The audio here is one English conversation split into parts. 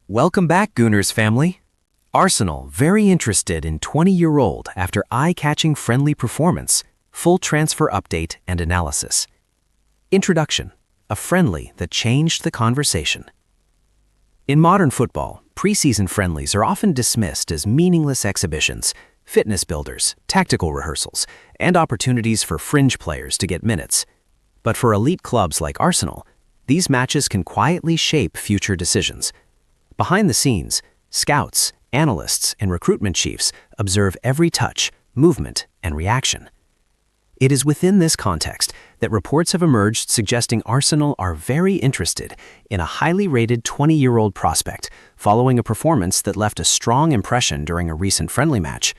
Welcome back, Gooners family. Arsenal very interested in 20-year-old after eye-catching friendly performance, full transfer update and analysis. Introduction, a friendly that changed the conversation. In modern football, preseason friendlies are often dismissed as meaningless exhibitions, fitness builders, tactical rehearsals, and opportunities for fringe players to get minutes. But for elite clubs like Arsenal, these matches can quietly shape future decisions. Behind the scenes, scouts, analysts, and recruitment chiefs observe every touch, movement, and reaction. It is within this context that reports have emerged suggesting Arsenal are very interested in a highly rated 20-year-old prospect following a performance that left a strong impression during a recent friendly match.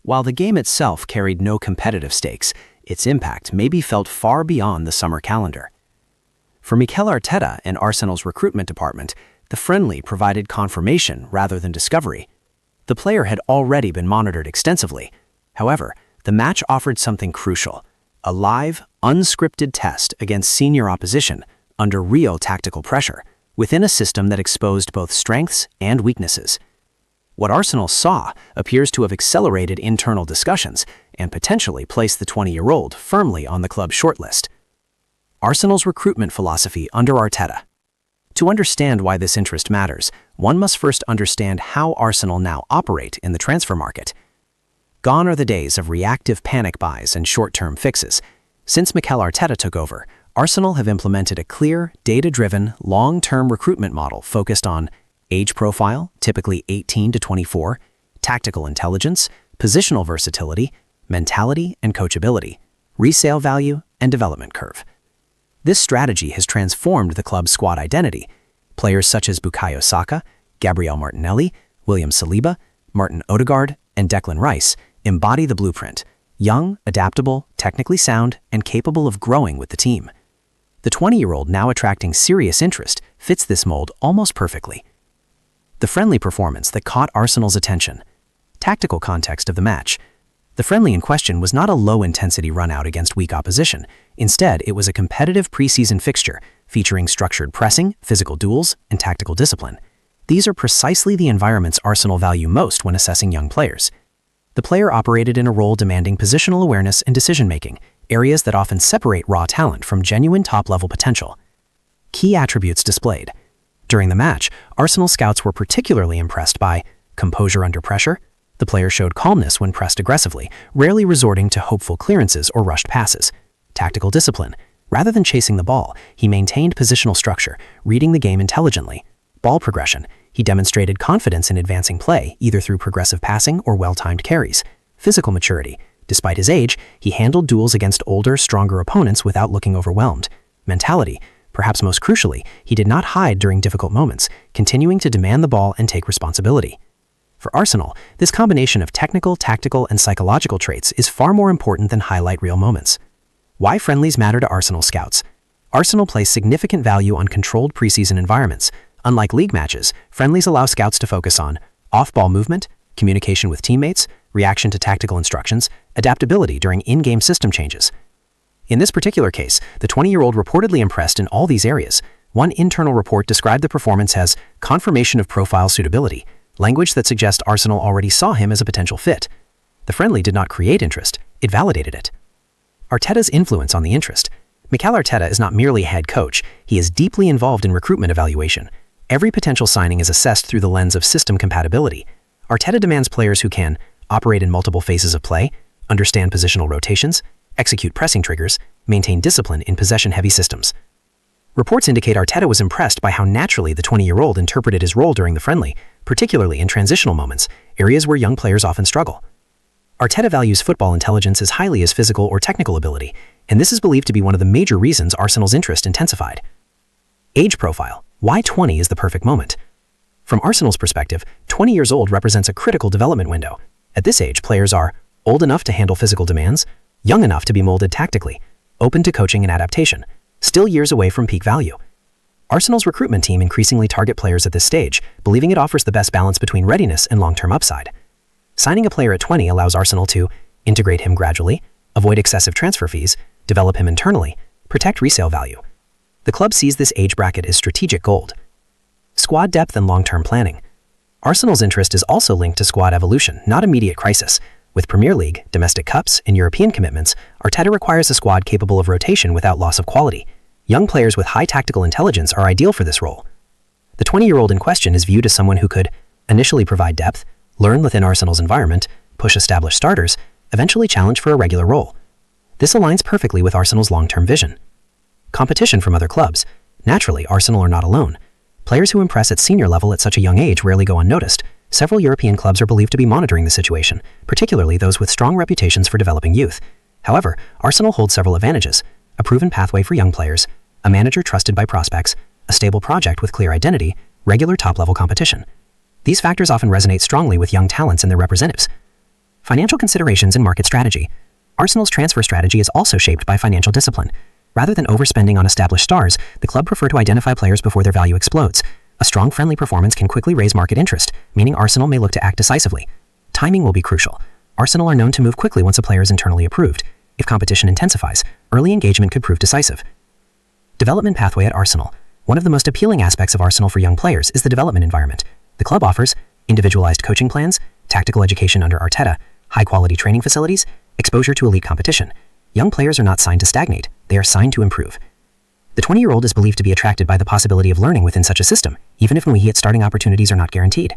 While the game itself carried no competitive stakes, its impact may be felt far beyond the summer calendar. For Mikel Arteta and Arsenal's recruitment department, the friendly provided confirmation rather than discovery. The player had already been monitored extensively. However, the match offered something crucial, a live, unscripted test against senior opposition under real tactical pressure, within a system that exposed both strengths and weaknesses. What Arsenal saw appears to have accelerated internal discussions and potentially placed the 20-year-old firmly on the club's shortlist. Arsenal's recruitment philosophy under Arteta. To understand why this interest matters, one must first understand how Arsenal now operate in the transfer market. Gone are the days of reactive panic buys and short-term fixes. Since Mikel Arteta took over, Arsenal have implemented a clear, data-driven, long-term recruitment model focused on age profile, typically 18 to 24, tactical intelligence, positional versatility, mentality and coachability, resale value, and development curve. This strategy has transformed the club's squad identity. Players such as Bukayo Saka, Gabriel Martinelli, William Saliba, Martin Odegaard, and Declan Rice embody the blueprint: young, adaptable, technically sound, and capable of growing with the team. The 20-year-old now attracting serious interest fits this mold almost perfectly. The friendly performance that caught Arsenal's attention. Tactical context of the match. The friendly in question was not a low-intensity run-out against weak opposition. Instead, it was a competitive preseason fixture featuring structured pressing, physical duels, and tactical discipline. These are precisely the environments Arsenal value most when assessing young players. The player operated in a role demanding positional awareness and decision-making, areas that often separate raw talent from genuine top-level potential. Key attributes displayed. During the match, Arsenal scouts were particularly impressed by composure under pressure. The player showed calmness when pressed aggressively, rarely resorting to hopeful clearances or rushed passes. Tactical discipline. Rather than chasing the ball, he maintained positional structure, reading the game intelligently. Ball progression. He demonstrated confidence in advancing play, either through progressive passing or well-timed carries. Physical maturity. Despite his age, he handled duels against older, stronger opponents without looking overwhelmed. Mentality. Perhaps most crucially, he did not hide during difficult moments, continuing to demand the ball and take responsibility. For Arsenal, this combination of technical, tactical, and psychological traits is far more important than highlight reel moments. Why friendlies matter to Arsenal scouts? Arsenal place significant value on controlled preseason environments. Unlike league matches, friendlies allow scouts to focus on off-ball movement, communication with teammates, reaction to tactical instructions, adaptability during in-game system changes. In this particular case, the 20-year-old reportedly impressed in all these areas. One internal report described the performance as confirmation of profile suitability, language that suggests Arsenal already saw him as a potential fit. The friendly did not create interest, it validated it. Arteta's influence on the interest. Mikel Arteta is not merely head coach, he is deeply involved in recruitment evaluation. Every potential signing is assessed through the lens of system compatibility. Arteta demands players who can operate in multiple phases of play, understand positional rotations, execute pressing triggers, maintain discipline in possession-heavy systems. Reports indicate Arteta was impressed by how naturally the 20-year-old interpreted his role during the friendly, particularly in transitional moments, areas where young players often struggle. Arteta values football intelligence as highly as physical or technical ability, and this is believed to be one of the major reasons Arsenal's interest intensified. Age profile. Why 20 is the perfect moment? From Arsenal's perspective, 20 years old represents a critical development window. At this age, players are old enough to handle physical demands, young enough to be molded tactically, open to coaching and adaptation, still years away from peak value. Arsenal's recruitment team increasingly target players at this stage, believing it offers the best balance between readiness and long-term upside. Signing a player at 20 allows Arsenal to integrate him gradually, avoid excessive transfer fees, develop him internally, protect resale value. The club sees this age bracket as strategic gold. Squad depth and long-term planning. Arsenal's interest is also linked to squad evolution, not immediate crisis. With Premier League, domestic cups, and European commitments, Arteta requires a squad capable of rotation without loss of quality. Young players with high tactical intelligence are ideal for this role. The 20-year-old in question is viewed as someone who could initially provide depth, learn within Arsenal's environment, push established starters, eventually challenge for a regular role. This aligns perfectly with Arsenal's long-term vision. Competition from other clubs. Naturally, Arsenal are not alone. Players who impress at senior level at such a young age rarely go unnoticed. Several European clubs are believed to be monitoring the situation, particularly those with strong reputations for developing youth. However, Arsenal holds several advantages: a proven pathway for young players, a manager trusted by prospects, a stable project with clear identity, regular top-level competition. These factors often resonate strongly with young talents and their representatives. Financial considerations and market strategy. Arsenal's transfer strategy is also shaped by financial discipline. Rather than overspending on established stars, the club prefer to identify players before their value explodes. A strong friendly performance can quickly raise market interest, meaning Arsenal may look to act decisively. Timing will be crucial. Arsenal are known to move quickly once a player is internally approved. If competition intensifies, early engagement could prove decisive. Development pathway at Arsenal. One of the most appealing aspects of Arsenal for young players is the development environment. The club offers individualized coaching plans, tactical education under Arteta, high-quality training facilities, exposure to elite competition. Young players are not signed to stagnate, they are signed to improve. The 20-year-old is believed to be attracted by the possibility of learning within such a system, even if immediate starting opportunities are not guaranteed.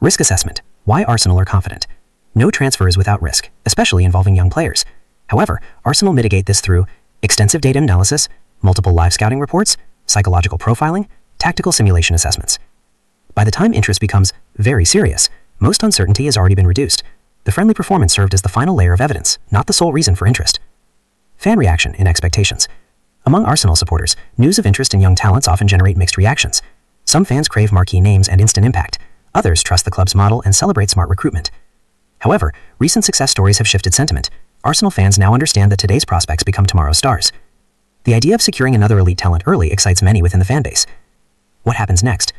Risk assessment. Why Arsenal are confident. No transfer is without risk, especially involving young players. However, Arsenal mitigate this through extensive data analysis, multiple live scouting reports, psychological profiling, tactical simulation assessments. By the time interest becomes very serious, most uncertainty has already been reduced. The friendly performance served as the final layer of evidence, not the sole reason for interest. Fan reaction and expectations. Among Arsenal supporters, news of interest in young talents often generate mixed reactions. Some fans crave marquee names and instant impact. Others trust the club's model and celebrate smart recruitment. However, recent success stories have shifted sentiment. Arsenal fans now understand that today's prospects become tomorrow's stars. The idea of securing another elite talent early excites many within the fanbase. What happens next?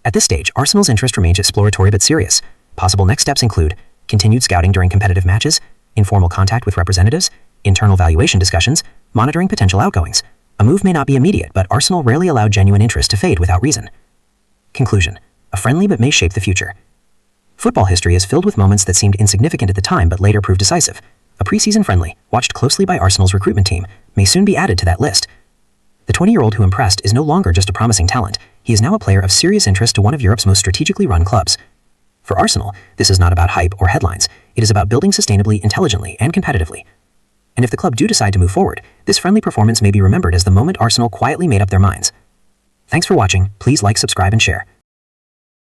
At this stage, Arsenal's interest remains exploratory but serious. Possible next steps include continued scouting during competitive matches, informal contact with representatives, internal valuation discussions, monitoring potential outgoings. A move may not be immediate, but Arsenal rarely allow genuine interest to fade without reason. Conclusion. A friendly but may shape the future. Football history is filled with moments that seemed insignificant at the time but later proved decisive. A preseason friendly, watched closely by Arsenal's recruitment team, may soon be added to that list. The 20-year-old who impressed is no longer just a promising talent. He is now a player of serious interest to one of Europe's most strategically run clubs. For Arsenal, this is not about hype or headlines. It is about building sustainably, intelligently, and competitively. And if the club do decide to move forward, this friendly performance may be remembered as the moment Arsenal quietly made up their minds. Thanks for watching. Please like, subscribe, and share.